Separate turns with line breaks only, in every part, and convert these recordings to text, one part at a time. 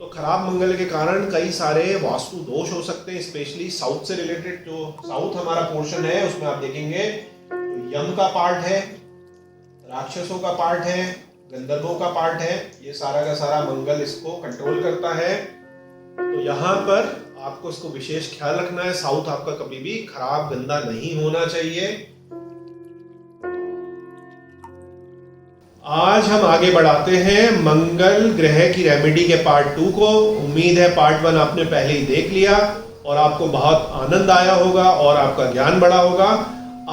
तो खराब मंगल के कारण कई सारे वास्तु दोष हो सकते हैं, स्पेशली साउथ से रिलेटेड। जो साउथ हमारा पोर्शन है उसमें आप देखेंगे जो यम का पार्ट है, राक्षसों का पार्ट है, गंधर्वों का पार्ट है, ये सारा का सारा मंगल इसको कंट्रोल करता है। तो यहाँ पर आपको इसको विशेष ख्याल रखना है। साउथ आपका कभी भी खराब गंदा नहीं होना चाहिए। आज हम आगे बढ़ाते हैं मंगल ग्रह की रेमेडी के पार्ट 2 को। उम्मीद है पार्ट 1 आपने पहले ही देख लिया और आपको बहुत आनंद आया होगा और आपका ज्ञान बढ़ा होगा।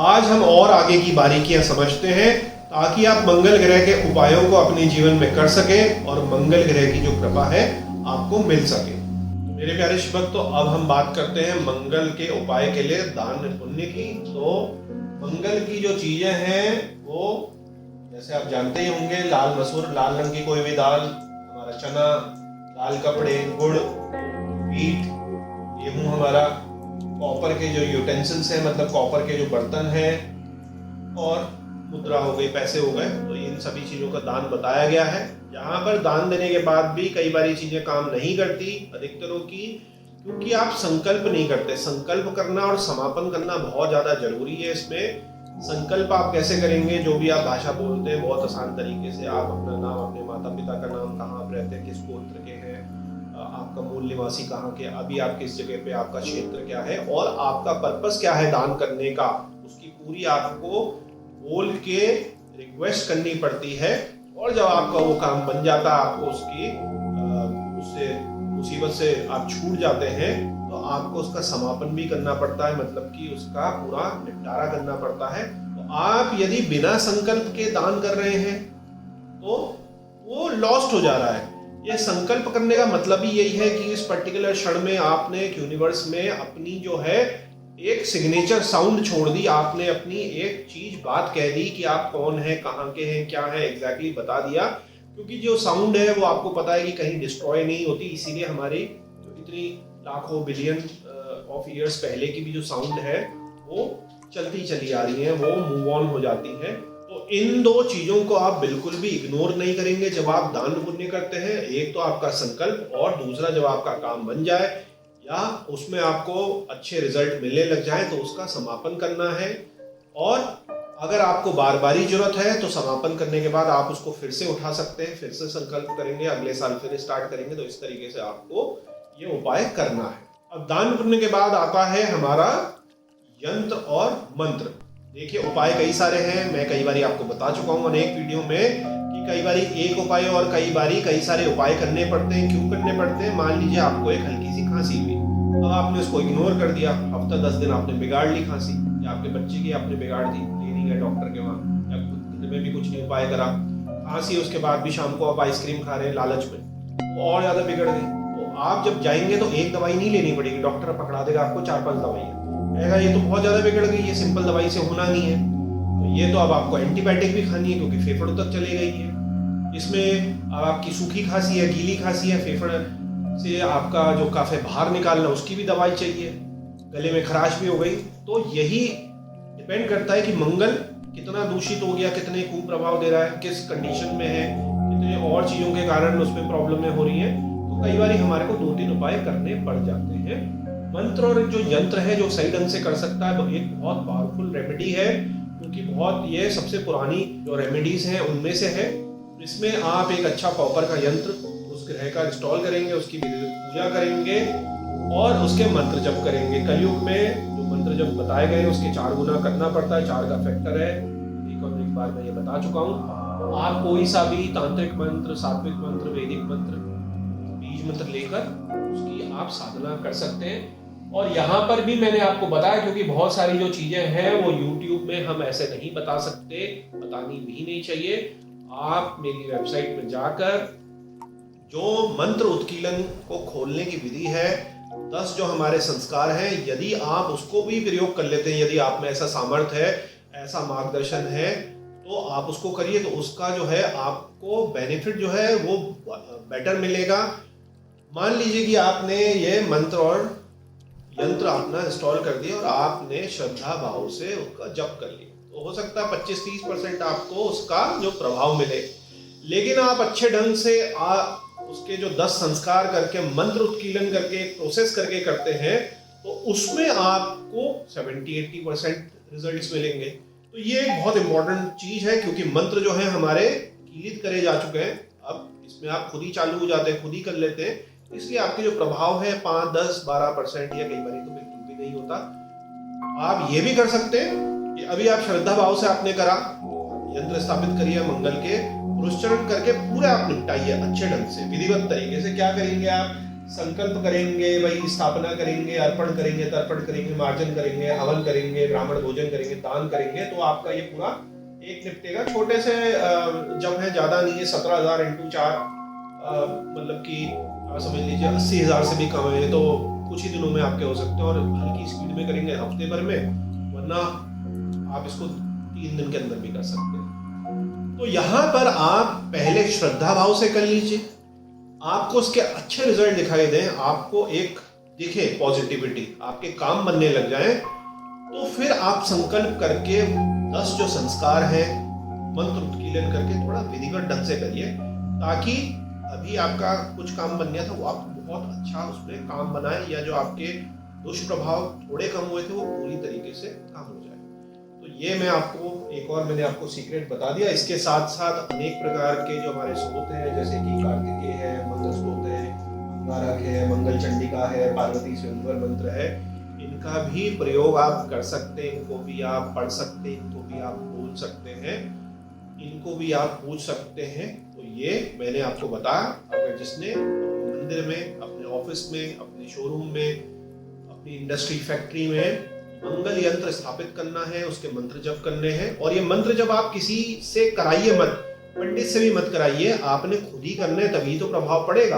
आज हम और आगे की बारीकियां समझते हैं ताकि आप मंगल ग्रह के उपायों को अपने जीवन में कर सकें और मंगल ग्रह की जो कृपा है आपको मिल सके। मेरे प्यारे भक्त, तो अब हम बात करते हैं मंगल के उपाय के लिए दान पुण्य की। तो मंगल की जो चीजें हैं वो जैसे आप जानते ही होंगे, लाल मसूर, लाल रंग की कोई भी दाल, हमारा चना, लाल कपड़े, गुड़, वीट, गेहूं, हमारा कॉपर के जो यूटेंसिल्स हैं, मतलब कॉपर के जो बर्तन हैं, और मुद्रा हो गई, पैसे हो गए। तो इन सभी चीजों का दान बताया गया है। यहाँ पर दान देने के बाद भी कई बारी चीजें काम नहीं करती अधिकतरों की, क्योंकि आप संकल्प नहीं करते। संकल्प करना और समापन करना बहुत ज्यादा जरूरी है। इसमें संकल्प आप कैसे करेंगे? जो भी आप भाषा बोलते हैं बहुत आसान तरीके से आप अपना नाम, अपने माता पिता का नाम, कहाँ आप रहते हैं, किस गोत्र के हैं, आपका मूल निवासी कहाँ के, अभी आप किस जगह पे, आपका क्षेत्र क्या है और आपका पर्पस क्या है दान करने का, उसकी पूरी आपको बोल के रिक्वेस्ट करनी पड़ती है। और जब आपका वो काम बन जाता है, आपको उससे मुसीबत से आप छूट जाते हैं, तो आपको उसका समापन भी करना पड़ता है, मतलब कि उसका पूरा निपटारा करना पड़ता है। तो आप यदि बिना संकल्प के दान कर रहे हैं तो वो लॉस्ट हो जा रहा है। ये संकल्प करने का मतलब ही यही है कि इस पर्टिकुलर क्षण में आपने एक यूनिवर्स में अपनी जो है एक सिग्नेचर साउंड छोड़ दी, आपने अपनी एक चीज बात कह दी कि आप कौन है, कहाँ के हैं, क्या है, एग्जैक्टली बता दिया। क्योंकि जो साउंड है वो आपको पता है कि कहीं डिस्ट्रॉय नहीं होती, इसीलिए हमारी जो इतनी लाखों बिलियन ऑफ ईयर्स पहले की भी जो साउंड है वो चलती चली आ रही है, वो मूव ऑन हो जाती है। तो इन दो चीजों को आप बिल्कुल भी इग्नोर नहीं करेंगे जब आप दान पुण्य करते हैं। एक तो आपका संकल्प, और दूसरा जब आपका काम बन जाए या उसमें आपको अच्छे रिजल्ट मिलने लग जाए तो उसका समापन करना है। और अगर आपको बार बारी जरूरत है तो समापन करने के बाद आप उसको फिर से उठा सकते हैं, फिर से संकल्प करेंगे, अगले साल फिर स्टार्ट करेंगे। तो इस तरीके से आपको ये उपाय करना है। अब दान पुण्य के बाद आता है हमारा यंत्र और मंत्र। देखिए उपाय कई सारे हैं, मैं कई बारी आपको बता चुका हूँ अनेक वीडियो में कि कई बारी एक उपाय और कई बारी कई सारे उपाय करने पड़ते हैं। क्यों करने पड़ते हैं? मान लीजिए आपको एक हल्की सी खांसी हुई, अब आपने उसको इग्नोर कर दिया, हफ्ता 10 दिन आपने बिगाड़ ली खांसी, या आपके बच्चे की आपने बिगाड़ दी, ले नहीं गए डॉक्टर के वहाँ, या खुद में भी कुछ नहीं उपाय करा, खांसी उसके बाद भी शाम को आप आइसक्रीम खा रहे हैं लालच में, तो और ज्यादा बिगड़ गई। तो आप जब जाएंगे तो एक दवाई नहीं लेनी पड़ेगी, डॉक्टर पकड़ा देगा आपको 4-5 दवाइयाँ, कहेगा ये तो बहुत ज्यादा बिगड़ गई, ये सिंपल दवाई से होना नहीं है, तो ये तो अब आपको एंटीबायोटिक भी खानी है क्योंकि फेफड़ों तक चली गई है। इसमें अब आपकी सूखी खांसी है, गीली खांसी है, फेफड़े से आपका जो काफे बाहर निकालना उसकी भी दवाई चाहिए, गले में खराश भी हो गई। तो यही डिपेंड करता है कि मंगल कितना दूषित हो गया, कितने कुप्रभाव दे रहा है, किस कंडीशन में है, कितने और चीजों के कारण उसमें प्रॉब्लम हो रही है। तो कई बार हमारे को 2-3 उपाय करने पड़ जाते हैं। मंत्र और जो यंत्र है जो सही ढंग से कर सकता है वो एक बहुत पावरफुल रेमेडी है, क्योंकि बहुत ये सबसे पुरानी जो रेमेडीज हैं उनमें से है। इसमें आप एक अच्छा कॉपर का यंत्र उस ग्रह का इंस्टॉल करेंगे, उसकी पूजा करेंगे और उसके मंत्र जप करेंगे। कलयुग में जो मंत्र जप बताए गए उसके 4 गुना करना पड़ता है, 4 का फैक्टर है, एक और एक बार मैं ये बता चुका हूँ। आप कोई सा भी तांत्रिक मंत्र, सात्विक मंत्र, वैदिक मंत्र, बीज मंत्र लेकर उसकी आप साधना कर सकते हैं। और यहाँ पर भी मैंने आपको बताया, क्योंकि बहुत सारी जो चीजें हैं वो YouTube में हम ऐसे नहीं बता सकते, बतानी भी नहीं चाहिए। आप मेरी वेबसाइट में जाकर जो मंत्र उत्कीलन को खोलने की विधि है, 10 जो हमारे संस्कार हैं, यदि आप उसको भी प्रयोग कर लेते हैं, यदि आप में ऐसा सामर्थ्य है, ऐसा मार्गदर्शन है, तो आप उसको करिए, तो उसका जो है आपको बेनिफिट जो है वो बेटर मिलेगा। मान लीजिए कि आपने ये मंत्र और यंत्र अपना इंस्टॉल कर दिया और आपने श्रद्धा भाव से उसका जप कर लिया, तो हो सकता है 25-30% आपको उसका जो प्रभाव मिले। लेकिन आप अच्छे ढंग से उसके जो 10 संस्कार करके मंत्र उत्कीलन करके एक प्रोसेस करके करते हैं, तो उसमें आपको 70-80% रिजल्ट्स मिलेंगे। तो ये एक बहुत इंपॉर्टेंट चीज है, क्योंकि मंत्र जो है हमारे कीलित करे जा चुके हैं, अब इसमें आप खुद ही चालू हो जाते हैं, खुद ही कर लेते हैं, इसलिए आपके जो प्रभाव है 5-10-12% या कई बार तो बिल्कुल भी नहीं होता। आप ये भी कर सकते हैं कि अभी आप श्रद्धा भाव से आपने करा, यंत्र स्थापित करिए मंगल के, पुरुषचरण करके पूरा आप निपटाइए अच्छे ढंग से विधिवत तरीके से। क्या करेंगे आप? संकल्प करेंगे, वही स्थापना करेंगे, अर्पण करेंगे, तर्पण करेंगे, मार्जन करेंगे, हवन करेंगे, ब्राह्मण भोजन करेंगे, दान करेंगे, तो आपका ये पूरा एक निपटेगा। छोटे से जब है, ज्यादा नहीं है, 17,000 × 4 मतलब कि समझ लीजिए 80,000 से भी कम है, तो कुछ ही दिनों में आपके हो सकते हैं। और हल्की स्पीड में करेंगे हफ्ते भर में, वरना आप इसको 3 दिन के अंदर भी कर सकते हैं। तो यहाँ पर आप पहले श्रद्धा भाव से कर लीजिए, आपको उसके अच्छे रिजल्ट दिखाई दें, आपको एक दिखे पॉजिटिविटी, आपके काम बनने लग जाएं, तो फिर आप संकल्प करके 10 जो संस्कार हैं मंत्र उत्कीलन करके थोड़ा विधिवत ढंग से करिए, ताकि अभी आपका कुछ काम बन गया था वो आप बहुत अच्छा उसमें काम बनाए, या जो आपके दुष्प्रभाव थोड़े कम हुए थे वो पूरी तरीके से कम हो जाए। तो ये मैं आपको एक और मैंने आपको सीक्रेट बता दिया। इसके साथ साथ अनेक प्रकार के जो हमारे स्रोत हैं, जैसे कि कार्तिकेय है, मंगल स्रोत है, अंगारक है, मंगल चंडिका है, पार्वती स्वयंवर मंत्र है, इनका भी प्रयोग आप कर सकते हैं, इनको भी आप पढ़ सकते हैं, इनको भी आप बोल सकते हैं, इनको भी आप पूछ सकते हैं। तो ये मैंने आपको बताया। अगर जिसने मंदिर में, अपने ऑफिस में, अपने शोरूम में, अपनी इंडस्ट्री फैक्ट्री में मंगल यंत्र स्थापित करना है, उसके मंत्र जप करने हैं, और ये मंत्र जब आप किसी से कराइए मत, पंडित से भी मत कराइए, आपने खुद ही करने, तभी तो प्रभाव पड़ेगा।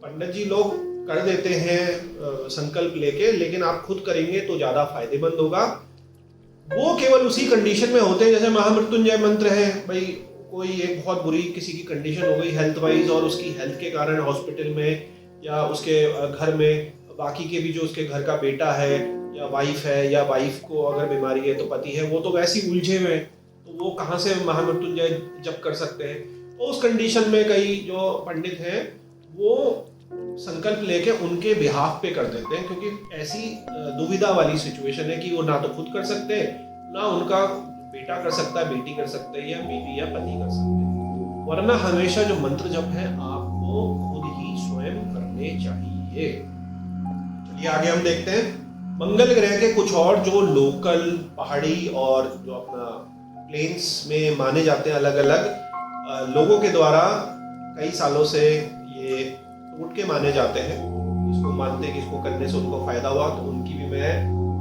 पंडित जी लोग कर देते हैं संकल्प लेके, लेकिन आप खुद करेंगे तो ज्यादा फायदेमंद होगा। वो केवल उसी कंडीशन में होते हैं, जैसे महामृत्युंजय मंत्र है, भाई कोई एक बहुत बुरी किसी की कंडीशन हो गई हेल्थ वाइज, और उसकी हेल्थ के कारण हॉस्पिटल में या उसके घर में बाकी के भी जो उसके घर का बेटा है या वाइफ है, या वाइफ को अगर बीमारी है तो पति है, वो तो वैसे ही उलझे हुए हैं, तो वो कहाँ से महामृत्युंजय जप कर सकते हैं। तो उस कंडीशन में कई जो पंडित हैं वो संकल्प लेके उनके बिहाफ पे कर देते हैं, क्योंकि ऐसी दुविधा वाली सिचुएशन है कि वो ना तो खुद कर सकते हैं, ना उनका बेटा कर सकता है, बेटी कर सकते हैं, या बीवी या पति कर सकते हैं। वरना हमेशा जो मंत्र जप है आपको खुद ही स्वयं करने चाहिए। चलिए आगे हम देखते हैं मंगल ग्रह के कुछ और जो लोकल पहाड़ी और जो अपना प्लेन्स में माने जाते हैं अलग अलग लोगों के द्वारा कई सालों से ये टोटके माने जाते हैं। इसको मानते हैं कि इसको करने से उनको फायदा हुआ, तो उनकी भी मैं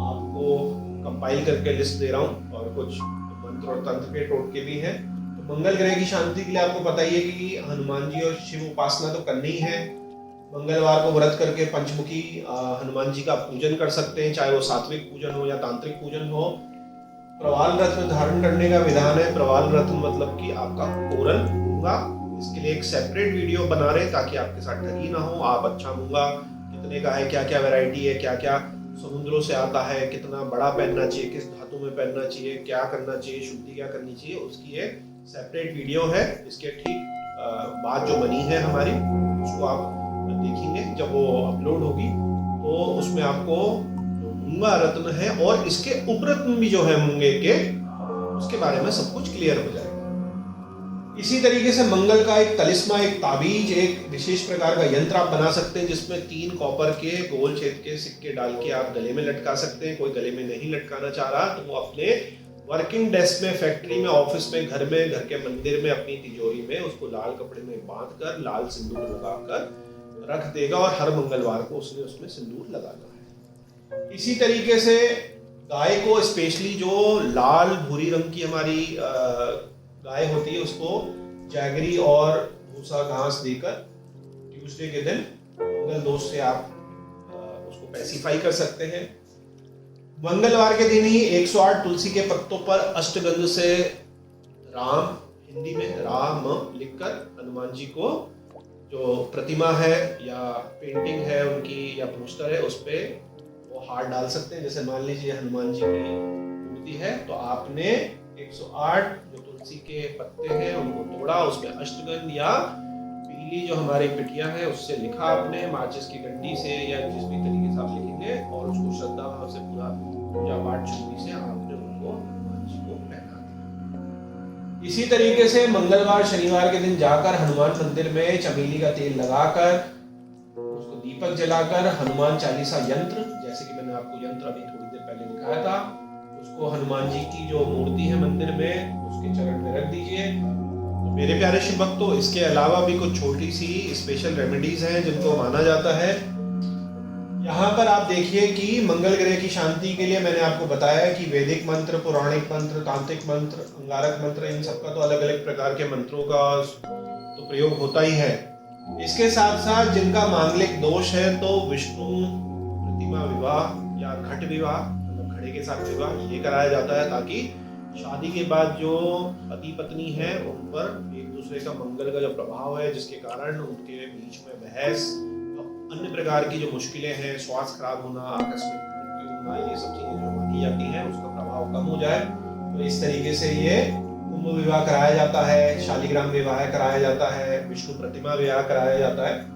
आपको कंपाइल करके लिस्ट दे रहा हूँ, और कुछ मंत्र और तंत्र के टोटके भी हैं। तो मंगल ग्रह की शांति के लिए आपको पता ही है कि हनुमान जी और शिव उपासना तो करनी ही है। मंगलवार को व्रत करके पंचमुखी हनुमान जी का पूजन कर सकते हैं, चाहे वो सात्विक पूजन हो या तांत्रिक पूजन हो। प्रवाल रत्न धारण करने का विधान है। प्रवाल रत्न मतलब कि आपका कोरल मूंगा। इसके लिए एक सेपरेट वीडियो बना रहे हैं ताकि आपके साथ ठगी ना हो। आप अच्छा मूंगा कितने का है, क्या क्या वैरायटी है, क्या क्या समुद्रों से आता है, कितना बड़ा पहनना चाहिए, किस धातु में पहनना चाहिए, क्या करना चाहिए, शुद्धि क्या करनी चाहिए, उसकी एक सेपरेट वीडियो है। इसके ठीक बात जो बनी है हमारी, उसको आप देखेंगे जब वो अपलोड होगी, तो उसमें आपको मूंगा रत्न है और इसके उपरत्न भी जो है मूंगे के, उसके बारे में सब कुछ क्लियर हो जाएगा। इसी तरीके से मंगल का एक तलिस्मा, एक ताबीज, एक विशेष प्रकार का यंत्र आप बना सकते हैं, जिसमें 3 कॉपर के गोल छेद के सिक्के डाल के आप गले में लटका सकते हैं। कोई गले में नहीं लटकाना चाह रहा तो वो अपने वर्किंग डेस्क में, फैक्ट्री में, ऑफिस में, घर में, घर के मंदिर में, अपनी तिजोरी में उसको लाल कपड़े में बांध कर लाल सिंदूर लगाकर रख देगा, और हर मंगलवार को उसने उसमें सिंदूर लगाना है। इसी तरीके से गाय को स्पेशली जो लाल भूरी रंग की हमारी गाय होती है, उसको जैगरी और भूसा घास देकर ट्यूसडे के दिन मंगल दोष से आप उसको पैसिफाई कर सकते हैं। मंगलवार के दिन ही 108 तुलसी के पत्तों पर अष्टगंध से राम, हिंदी में राम लिखकर हनुमान जी को जो प्रतिमा है या पेंटिंग है उनकी या पोस्टर है, उस पे वो हार डाल सकते हैं। जैसे मान लीजिए हनुमान जी की मूर्ति है, तो आपने 108 जो तुलसी के पत्ते हैं उनको तोड़ा, उसमें अष्टगंध या पीली पीली जो हमारी पिटिया है उससे लिखा आपने, माचिस की डंडी से या जिस भी तरीके से आप लिखेंगे, और उसको श्रद्धा भाव से पूरा पूजा पाठ चुनरी से आपने उनको हनुमान जी को पहना दिया। इसी तरीके से मंगलवार शनिवार के दिन जाकर हनुमान मंदिर में चमेली का तेल लगाकर उसको दीपक जलाकर हनुमान चालीसा यंत्र, जैसे कि मैंने आपको यंत्र अभी थोड़ी देर पहले दिखाया था, उसको हनुमान जी की जो मूर्ति है मंदिर में उसके चरण में रख दीजिए। तो मेरे प्यारे शिव भक्तों, इसके अलावा भी कुछ छोटी सी स्पेशल रेमेडीज हैं जिनको माना जाता है। यहाँ पर आप देखिए कि मंगल ग्रह की शांति के लिए मैंने आपको बताया कि वैदिक मंत्र, पौराणिक मंत्र, तांत्रिक मंत्र, अंगारक मंत्र, इन सबका तो अलग अलग प्रकार के मंत्रों का तो प्रयोग होता ही है। इसके साथ साथ जिनका मांगलिक दोष है तो विष्णु प्रतिमा विवाह या घट विवाह, मतलब घड़े के साथ विवाह, ये कराया जाता है ताकि शादी के बाद जो पति पत्नी है उन पर एक दूसरे का मंगल का जो प्रभाव है, जिसके कारण उनके बीच में बहस, अन्य प्रकार की जो मुश्किलें हैं, स्वास्थ्य खराब होना, आकस्मिक मृत्यु होना, ये सब चीजें जो मानी जाती हैं उसका प्रभाव कम हो जाए। तो इस तरीके से ये कुंभ विवाह कराया जाता है, शालिग्राम विवाह कराया जाता है, विष्णु प्रतिमा विवाह कराया जाता है।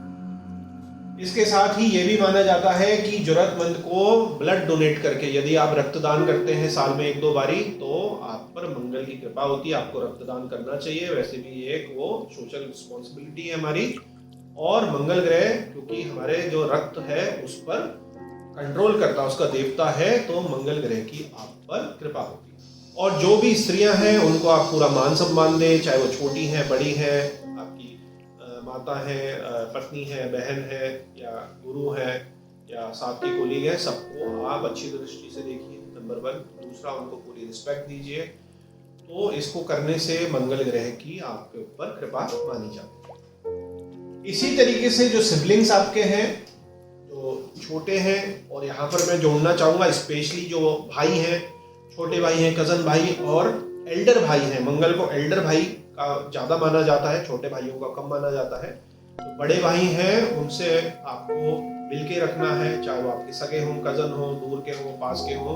इसके साथ ही ये भी माना जाता है कि जरूरतमंद को ब्लड डोनेट करके, यदि आप रक्तदान करते हैं साल में 1-2 बारी, तो आप पर मंगल की कृपा होती है, आपको रक्तदान करना चाहिए। वैसे भी एक वो सोशल रिस्पॉन्सिबिलिटी है हमारी। और मंगल ग्रह क्योंकि हमारे जो रक्त है उस पर कंट्रोल करता है, उसका देवता है, तो मंगल ग्रह की आप पर कृपा होती है। और जो भी स्त्रियां हैं उनको आप पूरा मान सम्मान दें, चाहे वो छोटी हैं, बड़ी हैं, आपकी माता है, पत्नी है, बहन है, या गुरु है, या साथ की कोलीग है, सबको आप अच्छी दृष्टि से देखिए, नंबर 1। दूसरा, उनको पूरी रिस्पेक्ट दीजिए। तो इसको करने से मंगल ग्रह की आपके ऊपर कृपा मानी जाती है। इसी तरीके से जो सिबलिंग्स आपके हैं, जो छोटे हैं, और यहाँ पर मैं जोड़ना चाहूँगा स्पेशली जो भाई हैं, छोटे भाई हैं, कजन भाई और एल्डर भाई हैं। मंगल को एल्डर भाई का ज़्यादा माना जाता है, छोटे भाइयों का कम माना जाता है। तो बड़े भाई हैं उनसे आपको मिल के रखना है, चाहे वो आपके सगे हों, कजन हों, दूर के हों, पास के हों,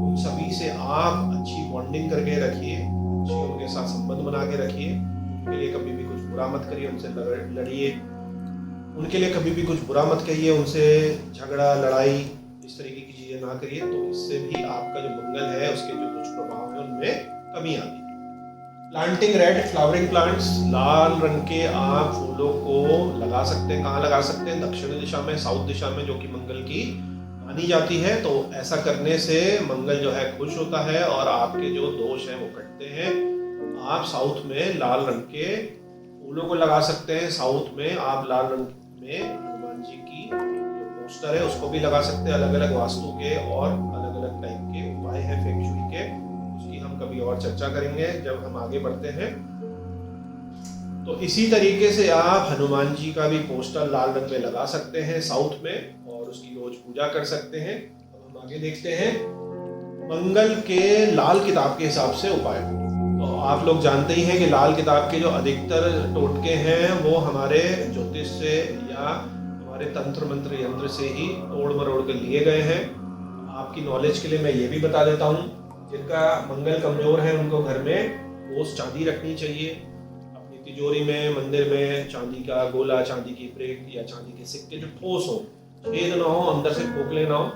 उन सभी से आप अच्छी बॉन्डिंग करके रखिए, अच्छी उनके साथ संबंध बना के रखिए। उनके लिए कभी भी कुछ बुरा मत करिए, उनसे लड़िए, उनके लिए कभी भी कुछ बुरा मत कहिए, उनसे झगड़ा, लड़ाई, इस तरीके की चीजें ना करिए। तो इससे भी आपका जो मंगल है उसके जो दुष्प्रभाव है उनमें कमी आती है। प्लांटिंग रेड फ्लावरिंग प्लांट्स, लाल रंग के आप फूलों को लगा सकते हैं। कहाँ लगा सकते हैं? दक्षिण दिशा में, साउथ दिशा में, जो कि मंगल की मानी जाती है। तो ऐसा करने से मंगल जो है खुश होता है और आपके जो दोष हैं वो कटते हैं। आप साउथ में लाल रंग के फूलों को लगा सकते हैं। साउथ में आप लाल रंग में हनुमान जी की जो पोस्टर है उसको भी लगा सकते हैं। अलग अलग वास्तु के और अलग अलग टाइप के उपाय हैं फेंग शुई के, उसकी हम कभी और चर्चा करेंगे जब हम आगे बढ़ते हैं। तो इसी तरीके से आप हनुमान जी का भी पोस्टर लाल रंग में लगा सकते हैं साउथ में, और उसकी रोज पूजा कर सकते हैं। अब हम आगे देखते हैं मंगल के लाल किताब के हिसाब से उपाय। तो आप लोग जानते ही हैं कि लाल किताब के जो अधिकतर टोटके हैं वो हमारे ज्योतिष से या हमारे तंत्र मंत्र यंत्र से ही तोड़ मरोड़ के लिए गए हैं। आपकी नॉलेज के लिए मैं ये भी बता देता हूँ, जिनका मंगल कमजोर है उनको घर में ठोस चांदी रखनी चाहिए। अपनी तिजोरी में, मंदिर में चांदी का गोला, चांदी की प्लेट या चांदी के सिक्के जो ठोस हो, छेद ना हो, अंदर से खोखले ना हो।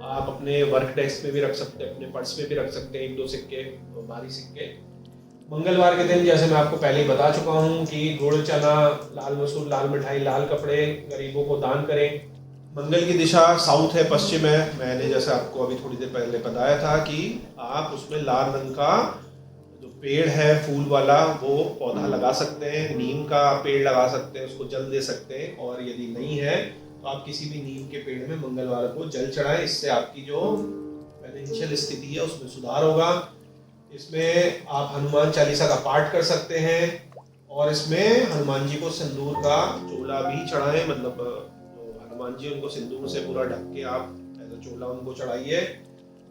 आप अपने वर्क डेस्क पे भी रख सकते हैं, अपने पर्स पे भी रख सकते हैं 1-2 सिक्के, भारी सिक्के। मंगलवार के दिन जैसे मैं आपको पहले ही बता चुका हूँ कि गुड़, चना, लाल मसूर, लाल मिठाई, लाल कपड़े गरीबों को दान करें। मंगल की दिशा साउथ है, पश्चिम है। मैंने जैसे आपको अभी थोड़ी देर पहले बताया था कि आप उसमें लाल रंग का जो पेड़ है फूल वाला वो पौधा लगा सकते हैं। नीम का पेड़ लगा सकते हैं, उसको जल दे सकते हैं। और यदि नहीं है तो आप किसी भी नीम के पेड़ में मंगलवार को जल चढ़ाएं। इससे आपकी जो फाइनेंशियल स्थिति है उसमें सुधार होगा। इसमें आप हनुमान चालीसा का पाठ कर सकते हैं और इसमें हनुमान जी को सिंदूर का चोला भी चढ़ाएं। मतलब हनुमान जी उनको सिंदूर से पूरा ढक के आप ऐसा चोला उनको चढ़ाइए।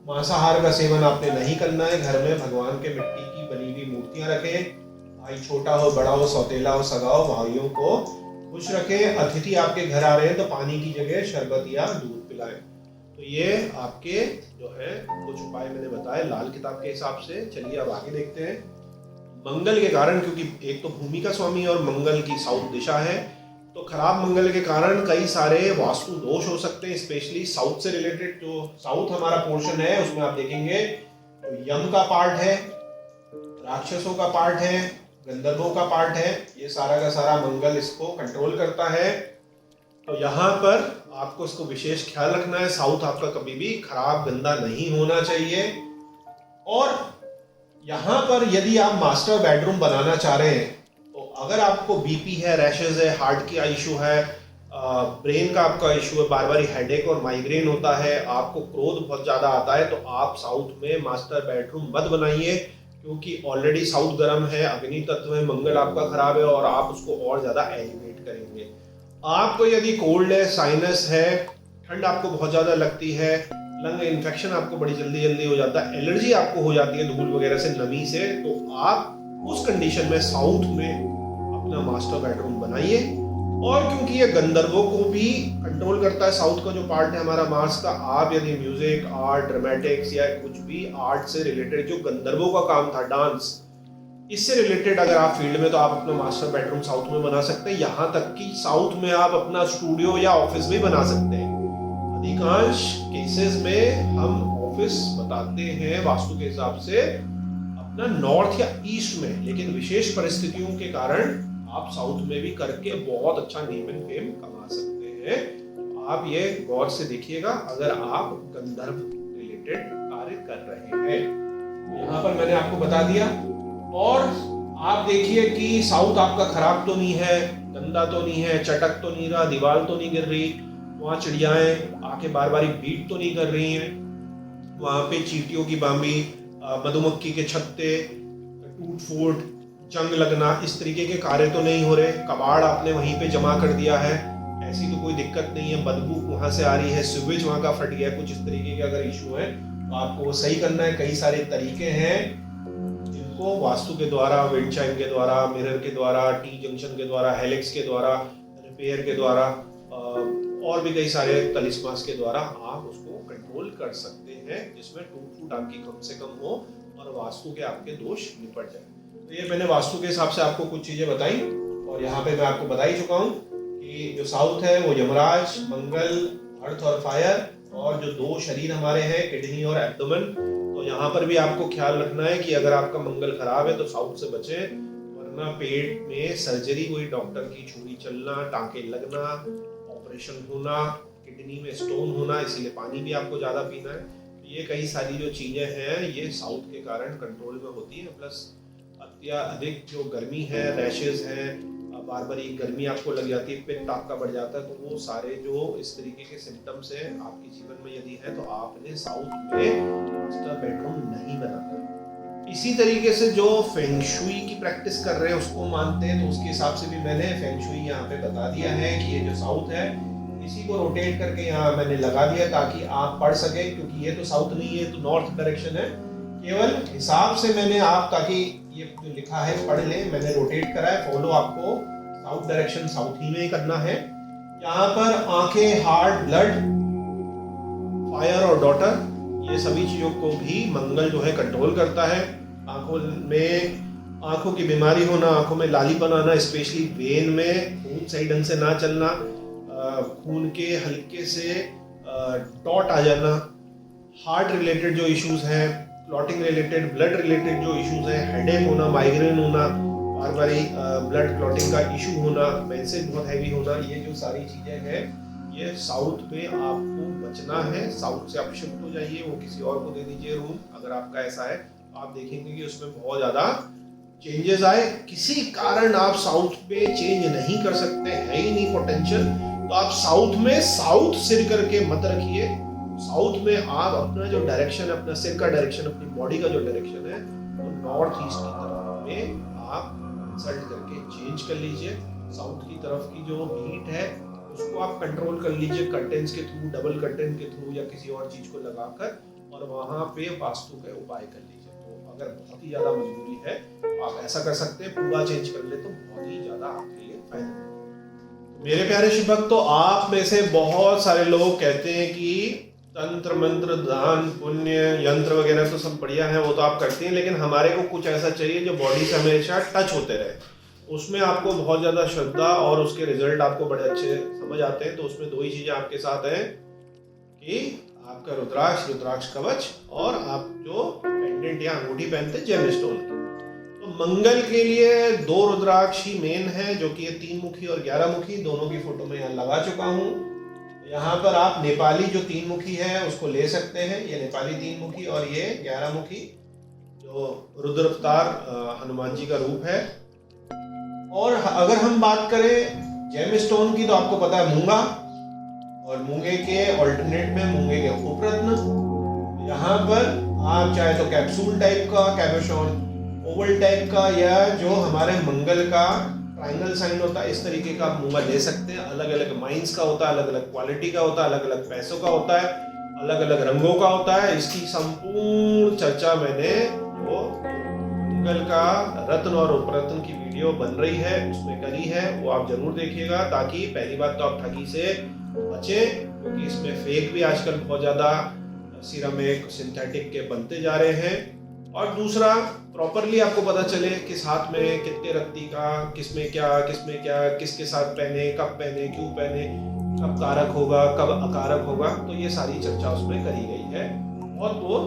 मांसाहार का सेवन आपने नहीं करना है। घर में भगवान के मिट्टी की बनी हुई मूर्तियां रखें। भाई छोटा हो, बड़ा हो, सौतेला हो, सगा हो, भाइयों को खुश रखें। अतिथि आपके घर आ रहे हैं तो पानी की जगह शरबत या दूध पिलाएं। तो ये आपके जो है कुछ उपाय मैंने बताए लाल किताब के हिसाब से। चलिए अब आगे देखते हैं। मंगल के कारण, क्योंकि एक तो भूमि का स्वामी और मंगल की साउथ दिशा है, तो खराब मंगल के कारण कई सारे वास्तु दोष हो सकते हैं, स्पेशली साउथ से रिलेटेड। जो साउथ हमारा पोर्शन है उसमें आप देखेंगे तो यम का पार्ट है, राक्षसों का पार्ट है, गंधर्वों का पार्ट है, ये सारा का सारा मंगल इसको कंट्रोल करता है। तो यहाँ पर आपको इसको विशेष ख्याल रखना है, साउथ आपका कभी भी खराब गंदा नहीं होना चाहिए। और यहाँ पर यदि आप मास्टर बेडरूम बनाना चाह रहे हैं तो अगर आपको बीपी है, रैशेज है, हार्ट का इशू है, ब्रेन का आपका इशू है, बार बार हेडेक और माइग्रेन होता है, आपको क्रोध बहुत ज्यादा आता है, तो आप साउथ में मास्टर बेडरूम मत बनाइए, क्योंकि ऑलरेडी साउथ गर्म है, अग्नि तत्व है, मंगल आपका खराब है और आप उसको और ज्यादा एलिवेट करेंगे। आपको यदि कोल्ड है, साइनस है, ठंड आपको बहुत ज्यादा लगती है, लंग इन्फेक्शन आपको बड़ी जल्दी जल्दी हो जाता है, एलर्जी आपको हो जाती है धूल वगैरह से, नमी से, तो आप उस कंडीशन में साउथ में अपना मास्टर बेडरूम बनाइए। और क्योंकि ये गंधर्वों को भी कंट्रोल करता है, साउथ का जो पार्ट है हमारा मार्स का, आप यदि म्यूजिक, आर्ट, ड्रामेटिक्स या कुछ भी आर्ट से रिलेटेड जो गंधर्वों का काम था, डांस, इससे रिलेटेड अगर आप फील्ड में, तो आप अपना मास्टर बेडरूम साउथ में बना सकते हैं। यहाँ तक कि साउथ में आप अपना स्टूडियो या ऑफिस भी बना सकते हैं। अधिकांश केसेस में हम ऑफिस बताते हैं वास्तु के हिसाब से अपना नॉर्थ या ईस्ट में, लेकिन विशेष परिस्थितियों के कारण आप साउथ में भी करके बहुत अच्छा नेम एंड फेम कमा सकते हैं। आप ये गौर से देखिएगा अगर आप गंधर्व रिलेटेड कार्य कर रहे हैं। यहाँ पर मैंने आपको बता दिया। और आप देखिए कि साउथ आपका खराब तो नहीं है, गंदा तो नहीं है, चटक तो नहीं रहा, दीवार तो नहीं गिर रही, वहाँ चिड़ियाएं आके बार बार बीट तो नहीं कर रही हैं, वहाँ पे चींटियों की बांबी, मधुमक्खी के छत्ते, टूट फूट, जंग लगना, इस तरीके के कार्य तो नहीं हो रहे, कबाड़ आपने वहीं पे जमा कर दिया है, ऐसी तो कोई दिक्कत नहीं है, बदबू वहां से आ रही है, स्विच वहां का फट गया, कुछ इस तरीके के अगर इशू है तो आपको सही करना है। कई सारे तरीके हैं जिनको वास्तु के द्वारा, विंड चाइम के द्वारा, मिरर के द्वारा, टी जंक्शन के द्वारा, हेलिक्स के द्वारा, रिपेयर के द्वारा और भी कई सारे तलिस्मास के द्वारा आप उसको कंट्रोल कर सकते हैं, जिसमें टूट फूट आपकी कम से कम हो और वास्तु के आपके दोष निपट जाए। तो ये मैंने वास्तु के हिसाब से आपको कुछ चीजें बताई, और यहाँ पे मैं आपको बता ही चुका हूँ कि जो साउथ है वो यमराज, मंगल, अर्थ और फायर, और जो दो शरीर हमारे हैं किडनी और एब्डोमेन, तो यहाँ पर भी आपको ख्याल रखना है कि अगर आपका मंगल खराब है तो साउथ से बचें, वरना पेट में सर्जरी, कोई डॉक्टर की छुरी चलना, टांके लगना, ऑपरेशन होना, किडनी में स्टोन होना, इसीलिए पानी भी आपको ज्यादा पीना है। ये कई सारी जो चीजें हैं ये साउथ के कारण कंट्रोल में होती है। प्लस अत्यधिक जो गर्मी है, रैशेज हैं, बार बार गर्मी आपको लग जाती है, पित्त आपका बढ़ जाता है, तो वो सारे जो इस तरीके के सिम्टम्स हैं आपके जीवन में यदि है तो आपने साउथ में मास्टर बेडरूम नहीं बनाना। इसी तरीके से जो फेंग शुई की प्रैक्टिस कर रहे हैं उसको मानते हैं, तो उसके हिसाब से भी मैंने फेंग शुई यहाँ पे बता दिया है कि ये जो साउथ है इसी को रोटेट करके यहाँ मैंने लगा दिया ताकि आप पढ़ सके, क्योंकि ये तो साउथ नहीं है, तो नॉर्थ डायरेक्शन है। केवल हिसाब से मैंने आप, ताकि ये जो लिखा है पढ़ ले, मैंने रोटेट करा है, फॉलो आपको साउथ डायरेक्शन साउथ ही में ही करना है। यहाँ पर आंखें, हार्ट, ब्लड, फायर और डॉटर, ये सभी चीजों को भी मंगल जो है कंट्रोल करता है। आंखों में, आंखों की बीमारी होना, आंखों में लालीपन आना, स्पेशली वेन में खून सही ढंग से ना चलना, खून के हल्के से डॉट आ जाना, हार्ट रिलेटेड जो इश्यूज हैं, क्लॉटिंग रिलेटेड, ब्लड रिलेटेड जो इश्यूज हैं, हेडेक होना, माइग्रेन होना, बार बार ब्लड क्लॉटिंग का इशू होना, मेंसेज बहुत हैवी होना, ये जो सारी चीजें हैं ये साउथ में आपको बचना है। साउथ से आप शिफ्ट हो जाइए, वो किसी और को दे दीजिए रूम, अगर आपका ऐसा है तो आप देखेंगे कि उसमें बहुत ज्यादा चेंजेस आए। किसी कारण आप साउथ पे चेंज नहीं कर सकते, है ही नहीं पोटेंशियल, तो आप साउथ में साउथ सिर करके मत रखिए। साउथ में आप अपना जो डायरेक्शन है, अपना सिर का डायरेक्शन, अपनी बॉडी का जो डायरेक्शन है वो नॉर्थ ईस्ट की तरफ में आप कंसल्ट करके चेंज कर लीजिए। साउथ की तरफ की जो हीट है उसको आप कंट्रोल कर लीजिए कर्टेन्स के थ्रू, डबल कर्टेन के थ्रू या किसी और चीज को लगाकर, और वहां पे वास्तु के उपाय कर लीजिए। तो अगर बहुत ही ज्यादा मजबूरी है तो आप ऐसा कर सकते हैं, पूरा चेंज कर ले तो बहुत ही ज्यादा आपके लिए फायदा। मेरे प्यारे शिव भक्त, तो आप में से बहुत सारे लोग कहते हैं कि तंत्र मंत्र दान पुण्य यंत्र वगैरह तो सब बढ़िया है, वो तो आप करते हैं, लेकिन हमारे को कुछ ऐसा चाहिए जो बॉडी से हमेशा टच होते रहे। उसमें आपको बहुत ज़्यादा श्रद्धा और उसके रिजल्ट आपको बड़े अच्छे समझ आते हैं। तो उसमें दो ही चीज़ें आपके साथ हैं कि आपका रुद्राक्ष कवच और आप जो पेंडेंट या अंगूठी पहनते हैं जेमस्टोन की। तो मंगल के लिए 2 रुद्राक्ष ही मेन है, जो कि ये 3 मुखी और 11 मुखी, दोनों की फोटो मैं यहाँ लगा चुका हूँ। यहाँ पर आप नेपाली जो 3 मुखी है उसको ले सकते हैं, ये नेपाली 3 मुखी, और ये 11 मुखी जो रुद्र अवतार हनुमान जी का रूप है। और अगर हम बात करें जेमस्टोन की, तो आपको पता है मूंगा, और मूंगे के ऑल्टरनेट में मूंगे के उपरत्न। यहाँ पर आप चाहे तो कैप्सूल टाइप का कैबोशॉन, ओवल टाइप का, या जो हमारे मंगल का ट्रायंगल साइन होता है, इस तरीके का आप मूंगा ले सकते हैं। अलग अलग माइंस का होता है, अलग अलग क्वालिटी का होता है, अलग अलग पैसों का होता है, अलग अलग रंगों का होता है। इसकी संपूर्ण चर्चा मैंने वो मंगल का रत्न और उपरत्न की वीडियो बन रही है उसमें करी है, वो आप जरूर देखिएगा। ताकि पहली बात तो आप ठगी से बचें, क्योंकि इसमें फेक भी आजकल बहुत ज़्यादा सिरेमिक सिंथेटिक के बनते जा रहे हैं। और दूसरा, प्रॉपरली आपको पता चले किस हाथ में कितने रत्ती का, किसमें क्या, किसके साथ पहने, कब पहने, क्यों पहने, कब कारक होगा, कब अकारक होगा। तो ये सारी चर्चा उसमें करी गई है। बहुत वो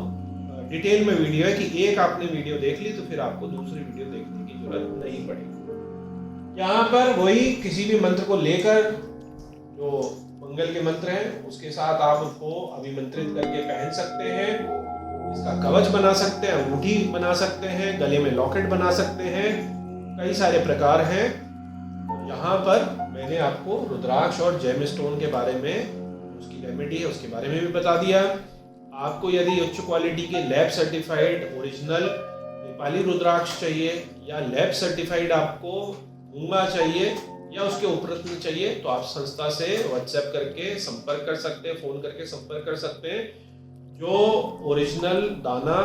डिटेल में वीडियो है कि एक आपने वीडियो देख ली तो फिर आपको दूसरी वीडियो देखने की जरूरत नहीं पड़ेगी। यहाँ पर वही किसी भी मंत्र को लेकर, जो मंगल के मंत्र हैं उसके साथ आप उसको अभिमंत्रित करके पहन सकते हैं। इसका कवच बना सकते हैं, अंगूठी बना सकते हैं, गले में लॉकेट बना सकते हैं, कई सारे प्रकार हैं। यहाँ पर मैंने आपको रुद्राक्ष और जेमस्टोन के बारे में, उसकी रेमेडी है उसके बारे में भी बता दिया। आपको यदि उच्च क्वालिटी के लैब सर्टिफाइड ओरिजिनल नेपाली रुद्राक्ष चाहिए, या लैब सर्टिफाइड आपको मूंगा चाहिए, या उसके उपरत्न चाहिए, तो आप संस्था से व्हाट्सएप करके संपर्क कर सकते हैं, फोन करके संपर्क कर सकते हैं। जो ओरिजिनल दाना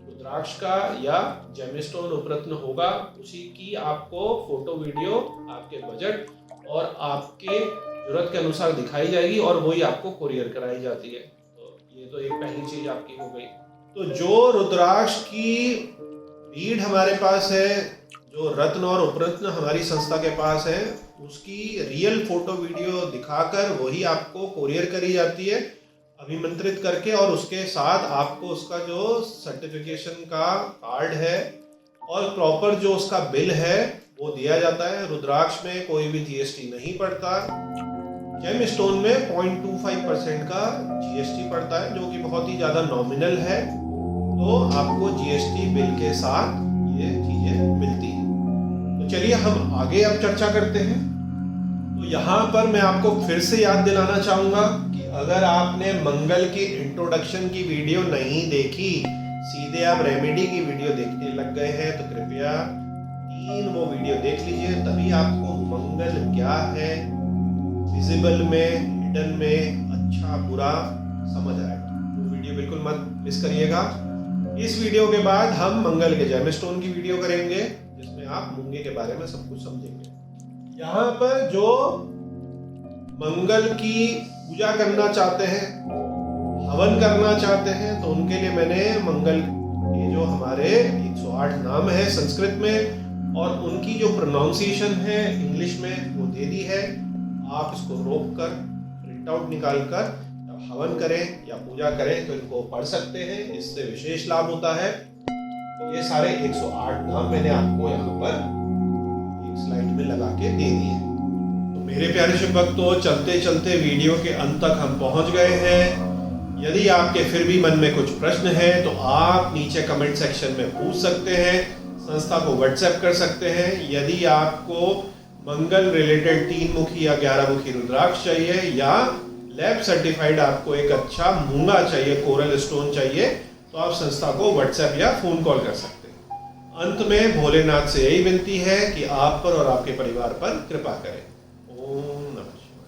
रुद्राक्ष का या जेमस्टोन उपरत्न होगा, उसी की आपको फोटो वीडियो आपके बजट और आपके जरूरत के अनुसार दिखाई जाएगी, और वही आपको कुरियर कराई जाती है। तो ये तो एक पहली चीज आपकी हो गई। तो जो रुद्राक्ष की बीड हमारे पास है, जो रत्न और उपरत्न हमारी संस्था के पास है, उसकी रियल फोटो वीडियो दिखाकर वही आपको कुरियर करी जाती है अभिमंत्रित करके, और उसके साथ आपको उसका जो सर्टिफिकेशन का कार्ड है और प्रॉपर जो उसका बिल है वो दिया जाता है। रुद्राक्ष में कोई भी जीएसटी नहीं पड़ता, जेमस्टोन में 0.25% का जीएसटी पड़ता है, जो कि बहुत ही ज़्यादा नॉमिनल है। तो आपको जीएसटी बिल के साथ ये चीज़ें मिलती हैं। तो चलिए हम आगे अब चर्चा करते हैं। तो यहाँ पर मैं आपको फिर से याद दिलाना चाहूँगा कि अगर आपने मंगल की इंट्रोडक्शन की वीडियो नहीं देखी, सीधे आप रेमेडी की वीडियो देखने लग गए हैं, तो कृपया 3 वो वीडियो देख लीजिए, तभी आपको मंगल क्या है विजिबल में, हिडन में, अच्छा बुरा समझ आएगा। वो वीडियो बिल्कुल मत मिस करिएगा। इस वीडियो के बाद हम मंगल के जेमस्टोन की वीडियो करेंगे, जिसमें आप मूंगे के बारे में सब कुछ समझेंगे। यहाँ पर जो मंगल की पूजा करना चाहते हैं, हवन करना चाहते हैं, तो उनके लिए मैंने मंगल के जो हमारे 108 नाम है संस्कृत में, और उनकी जो प्रोनाउंसिएशन है इंग्लिश में वो दे दी है। आप इसको रोक कर प्रिंट आउट निकाल कर जब हवन करें या पूजा करें तो इनको पढ़ सकते हैं, इससे विशेष लाभ होता है। तो ये सारे 108 नाम मैंने आपको यहाँ पर एक स्लाइड में लगा के दे दिए। तो मेरे प्यारे शिव भक्तों, चलते चलते वीडियो के अंत तक हम पहुँच गए हैं। यदि आपके फिर भी मन में कुछ प्रश्न है तो आप नीचे कमेंट सेक्शन में पूछ सकते हैं, संस्था को व्हाट्सएप कर सकते हैं। यदि आपको मंगल रिलेटेड 3 मुखी या 11 मुखी रुद्राक्ष चाहिए, या लैब सर्टिफाइड आपको एक अच्छा मूंगा चाहिए, कोरल स्टोन चाहिए, तो आप संस्था को व्हाट्सएप या फोन कॉल कर सकते हैं। अंत में भोलेनाथ से यही विनती है कि आप पर और आपके परिवार पर कृपा करें। ओम नमः शिवाय।